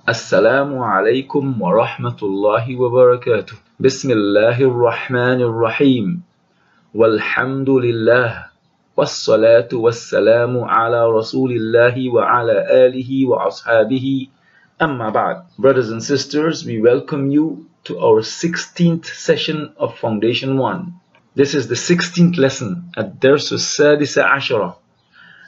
السلام عليكم ورحمة الله وبركاته. بسم الله الرحمن الرحيم. والحمد لله والصلاة والسلام على رسول الله وعلى آله وأصحابه. أما بعد. Brothers and sisters, we welcome you to our 16th session of Foundation 1. This is the 16th lesson at Dars السادسة عشرة,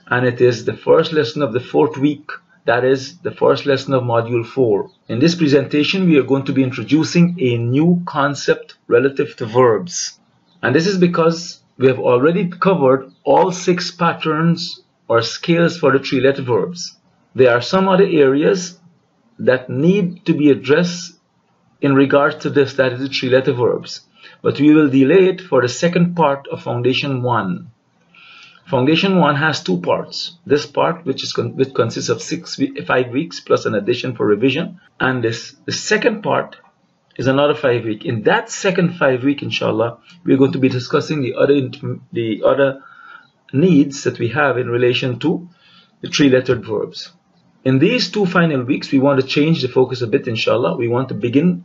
and it is the first lesson of the 4th week. That is the first lesson of Module 4. In this presentation, we are going to be introducing a new concept relative to verbs. And this is because we have already covered all 6 patterns or scales for the 3-letter verbs. There are some other areas that need to be addressed in regards to this, that is the 3-letter verbs. But we will delay it for the second part of Foundation 1. Foundation 1 has 2 parts. This part, which consists of 5 weeks plus an addition for revision, and the second part is another 5 weeks. In that second 5 week, inshallah, we are going to be discussing the other needs that we have in relation to the 3-lettered verbs. In these 2 final weeks, we want to change the focus a bit, inshallah. We want to begin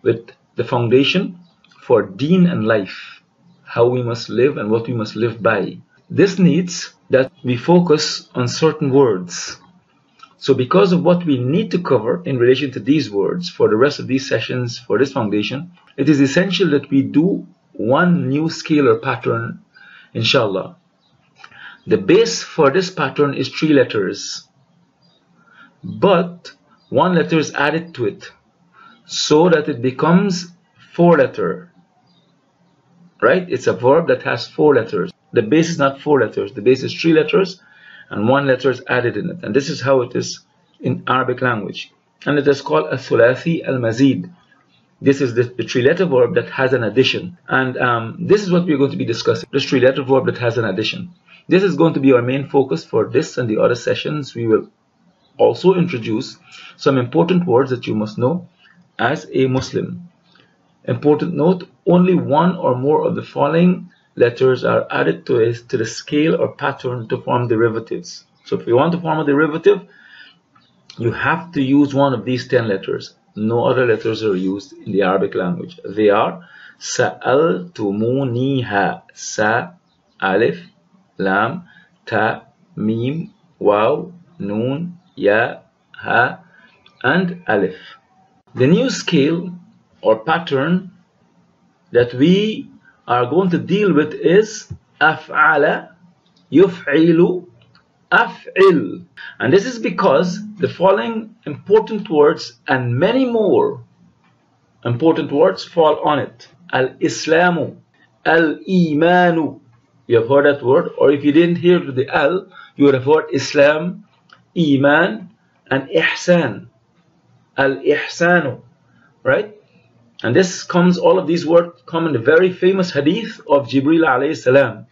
with the foundation for deen and life, how we must live and what we must live by. This needs that we focus on certain words. So because of what we need to cover in relation to these words for the rest of these sessions for this foundation, it is essential that we do one new scale or pattern, inshallah. The base for this pattern is 3 letters, but 1 letter is added to it so that it becomes 4-letter. Right? It's a verb that has 4 letters. The base is not 4 letters. The base is 3 letters and 1 letter is added in it. And this is how it is in Arabic language. And it is called a thulathi al-mazid. This is the 3-letter verb that has an addition. And this is what we're going to be discussing. This 3-letter verb that has an addition. This is going to be our main focus for this and the other sessions. We will also introduce some important words that you must know as a Muslim. Important note, only 1 or more of the following letters are added to the scale or pattern to form derivatives. So if you want to form a derivative, you have to use one of these 10 letters. No other letters are used in the Arabic language. They are sa'altumuniha, sa, alif, lam, ta, mim, waw, noon, ya, ha, and alif. The new scale or pattern that we are going to deal with is أفعل, يفعل, أفعل. And this is because the following important words and many more important words fall on it. Al-Islamu, Al-Imanu. You have heard that word, or if you didn't hear the al, you would have heard Islam, Iman, and Ihsan. Al-Ihsanu, right? And all of these words come in the very famous hadith of Jibreel alayhi salam,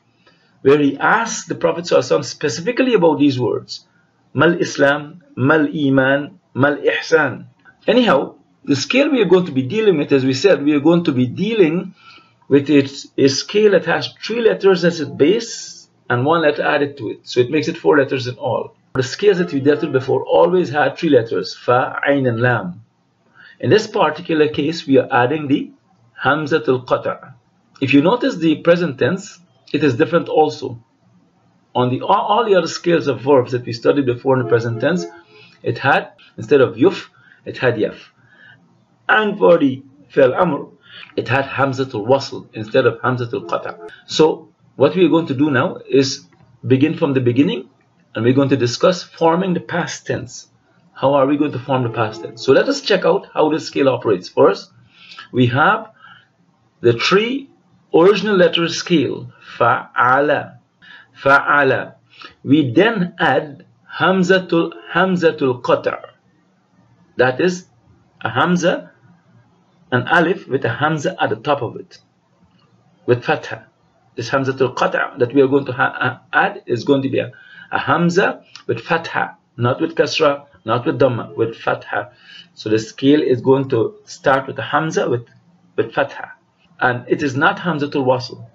where he asked the Prophet ﷺ specifically about these words. Mal Islam, Mal Iman, Mal Ihsan. Anyhow, the scale we are going to be dealing with, as we said, we are going to be dealing with a scale that has 3 letters as its base and 1 letter added to it. So it makes it 4 letters in all. The scales that we dealt with before always had 3 letters, Fa, Ain, and Lam. In this particular case, we are adding the Hamzatul Qata'. If you notice the present tense, it is different also. On all the other scales of verbs that we studied before in the present tense, it had, instead of yuf, it had yaf. And for the fi'l amr, it had Hamzatul Wasl instead of Hamzatul Qata'. So what we are going to do now is begin from the beginning, and we're going to discuss forming the past tense. How are we going to form the past tense? So let us check out how this scale operates. First, we have the 3 original letter scale, fa'ala, fa'ala. We then add hamzatul qata'. That is a hamza, an alif with a hamza at the top of it, with fatha. This hamzatul qata' that we are going to add is going to be a hamza with fatha, not with kasra, not with dhamma, with fatha. So the scale is going to start with a hamza with fatha. And it is not hamzatul wasl.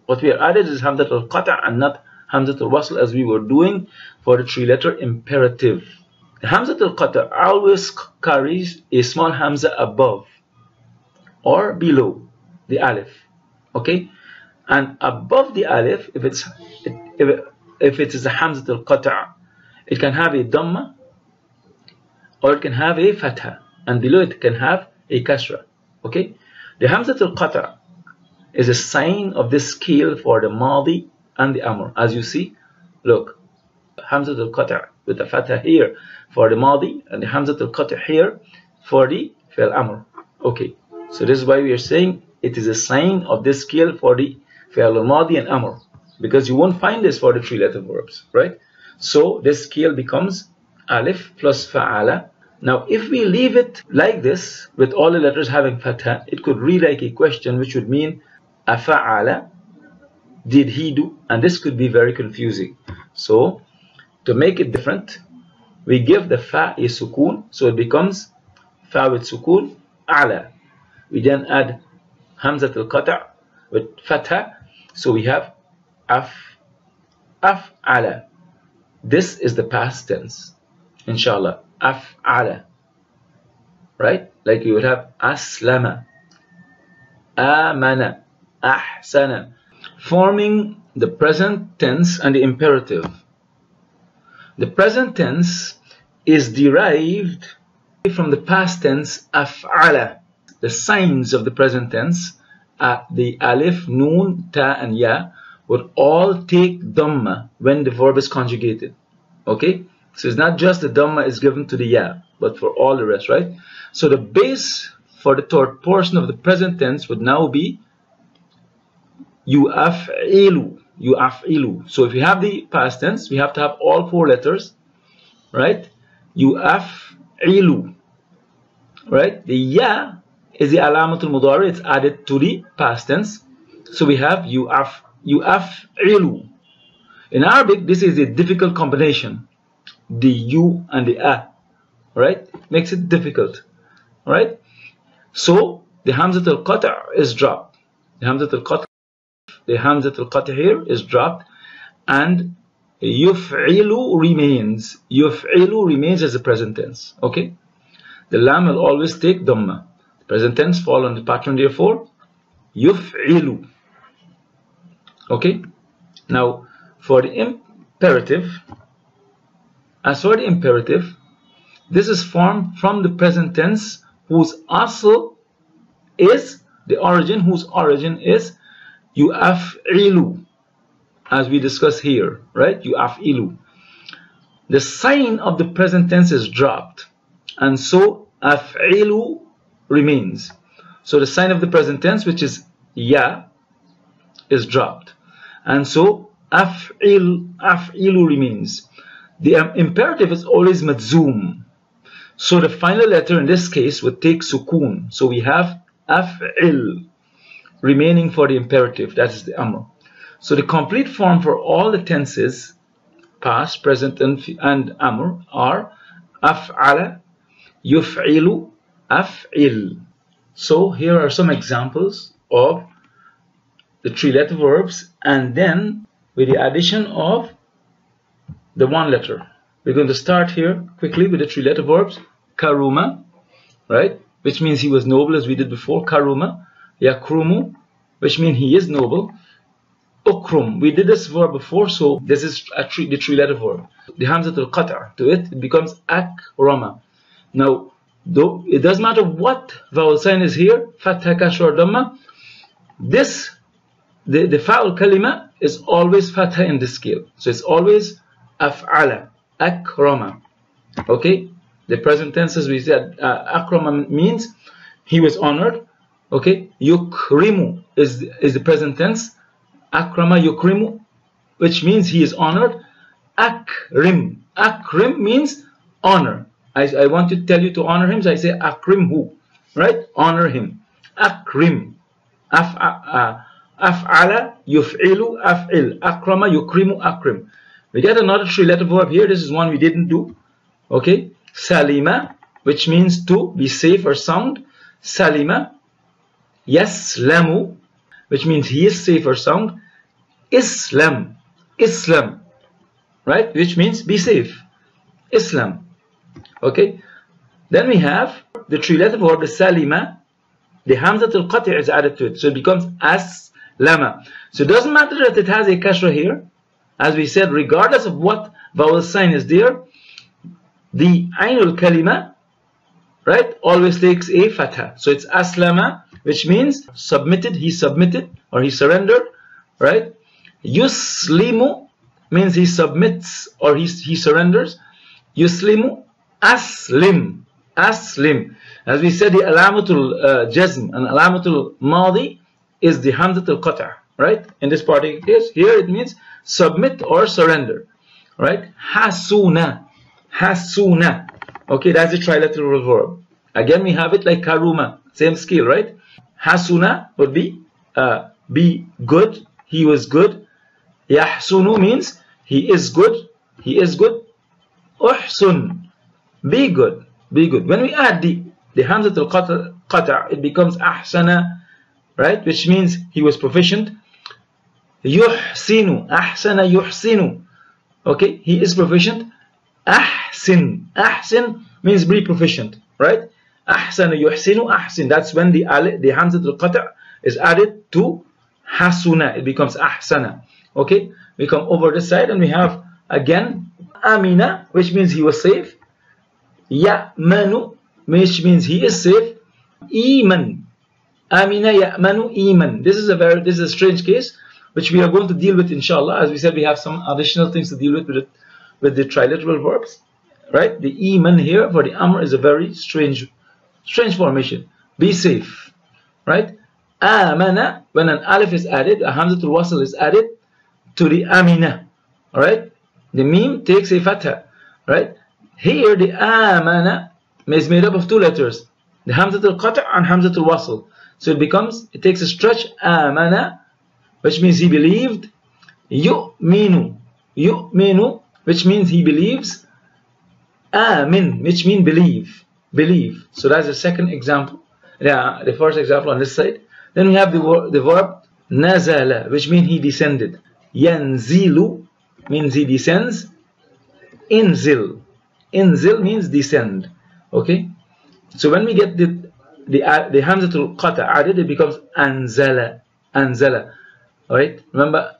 What we are added is hamzatul qata' and not hamzatul wasl, as we were doing for the 3-letter imperative. Hamzat al-Qata' always carries a small hamza above or below the alif. Okay, and above the alif, if it is a Hamzat al-Qata', it can have a Dhamma or it can have a Fatha, and below it can have a Kasra. Okay, the Hamzat al-Qata' is a sign of this scale for the Madi and the Amr. As you see, look, Hamzat al-Qata' with the Fatha here for the Madi and the Hamzat al-Qata' here for the Fi'l Amr. Okay, so this is why we are saying it is a sign of this scale for the Fi'l al-Madi and Amr, because you won't find this for the 3-letter verbs, right? So this scale becomes Alif plus Fa'ala. Now if we leave it like this with all the letters having Fatha, it could read like a question which would mean Afa'ala, did he do? And this could be very confusing. So to make it different, we give the Fa a Sukun, so it becomes Fa with Sukun, Ala. We then add Hamzat al-Qata' with Fatha, so we have Af'ala. This is the past tense, inshallah. Af'ala, right? Like you would have Aslama, Amana, Ahsana, forming the present tense and the imperative. The present tense is derived from the past tense Af'ala. The signs of the present tense, the Alif, Noon, Ta and Ya, would all take Dhamma when the verb is conjugated. Okay? So it's not just the Dhamma is given to the Ya, but for all the rest, right? So the base for the third portion of the present tense would now be Yu'af'ilu. Yu'af'ilu. So if you have the past tense, we have to have all 4 letters, right? Yu'af'ilu. Right? The Ya is the alamatul mudari, it's added to the past tense. So we have Yu'af'ilu. In Arabic, this is a difficult combination. The U and the A, right? Makes it difficult, right? So the Hamzat al-Qata' is dropped. The Hamzat al-Qata' here is dropped, and Yuf'ilu remains. Yuf'ilu remains as a present tense. Okay? The Lam will always take Dhamma. The present tense fall on the pattern, therefore, Yuf'ilu. Okay? Now, for the imperative, as for the imperative, this is formed from the present tense whose asl is the origin, whose origin is Yu'af'ilu, as we discuss here, right? Yu'af'ilu. The sign of the present tense is dropped, and so Af'ilu remains. So the sign of the present tense, which is Ya, is dropped, and so Af'ilu remains. The imperative is always Madzum. So the final letter in this case would take Sukun. So we have Af'il remaining for the imperative, that is the Amr. So the complete form for all the tenses, past, present and Amr, are Af'ala, Yuf'ilu, Af'il. So here are some examples of the 3-letter verbs, and then with the addition of the 1 letter. We're going to start here quickly with the 3-letter verbs. Karuma, right, which means he was noble, as we did before. Karuma. Yakrumu, which means he is noble. Ukrum, we did this verb before, so this is the 3-letter verb. The Hamzat al-Qata' to it becomes Akrama. Now, though it doesn't matter what vowel sign is here, Fatha, Kasra, or Dhamma, this, the Fa'ul Kalima is always Fatha in this scale. So it's always Af'ala, Akrama. Okay? The present tense, as we said, Akrama means he was honored. Okay? Yukrimu is the present tense. Akrama yukrimu, which means he is honored. Akrim. Akrim means honor. I want to tell you to honor him, so I say akrimhu. Right? Honor him. Akrim. Af'ala yuf'ilu af'il. Akrama yukrimu akrim. We get another 3-letter verb here. This is one we didn't do. Okay? Salima, which means to be safe or sound. Salima. Yaslamu, which means he is safe or sound. Islam. Islam. Right? Which means be safe. Islam. Okay. Then we have the three-letter verb, the salima. The hamzat al-qati' is added to it, so it becomes aslama. So it doesn't matter that it has a kasra here. As we said, regardless of what vowel sign is there, the ainul kalima, right, always takes a fatha. So it's aslama, which means submitted, he submitted or he surrendered, right? Yuslimu means he submits or he surrenders. Yuslimu, aslim, aslim. As we said, the alamatul jazm and alamatul madi is the hamzat al-qata', right? In this particular case, here it means submit or surrender, right? Hasuna, hasuna. Okay, that's the trilateral verb. Again, we have it like karuma, same scale, right? Hasuna would be good, he was good. Yahsunu means he is good, he is good. Uhsun, be good, be good. When we add the hamzat al-qata', it becomes ahsana, right? Which means he was proficient. Yuhsinu, ahsana yuhsinu. Okay, he is proficient. Ahsin, ahsin means be proficient, right? Ahsana yuhsinu, ahsin. That's when the hamzat al-qata' is added to hasuna. It becomes ahsana. Okay, we come over this side and we have again amina, which means he was safe. Ya'manu, which means he is safe. Iman, amina ya'manu iman. This is a strange case which we are going to deal with, inshallah. As we said, we have some additional things to deal with the trilateral verbs, right? The iman here for the amr is a very strange formation. Be safe, right? Amana, when an alif is added, a hamzatul wasl is added to the amina, all right? The meme takes a fatha, right? Here the amana is made up of two letters, the hamzatul qata' and hamzatul wasl. So it takes a stretch, amana, which means he believed. Yu'minu, yu'minu, which means he believes. Amin, which means believe, believe. So that's the second example. Yeah, the first example on this side. Then we have the verb nazala, which means he descended. Yanzilu means he descends. Inzil, inzil means descend. Okay, so when we get the hamzatul qata' added, it becomes anzala, anzala. All right, remember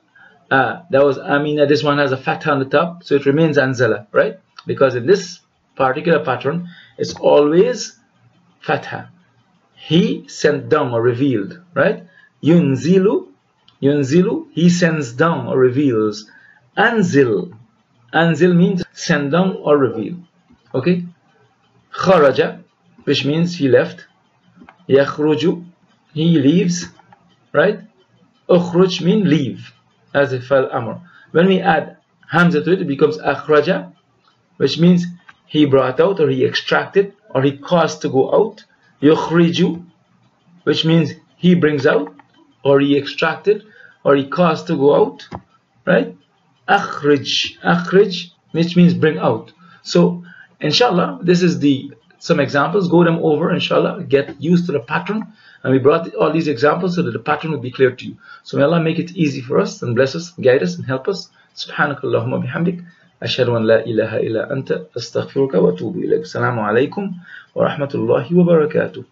that was amina. This one has a fatha on the top, so it remains anzala, right? Because in this particular pattern, it's always fatha. He sent down or revealed, right? Yunzilu, yunzilu, he sends down or reveals. Anzil, anzil means send down or reveal. Okay. Kharaja, which means he left. Yakhruju, he leaves, right? Ukhruj means leave, as a fal amr. When we add hamza to it, it becomes akhraja, which means he brought out or he extracted or he caused to go out. Yukhriju, which means he brings out or he extracted or he caused to go out, right? Akhrij, akhrij, which means bring out. So inshallah, this is some examples. Go them over, inshallah, get used to the pattern. And we brought all these examples so that the pattern will be clear to you. So may Allah make it easy for us and bless us, guide us and help us. Subhanakallahumma bihamdik. Ashhadu an la ilaha illa anta astaghfiruka wa atubu ilayk. Assalamu alaikum wa rahmatullahi wa barakatuh.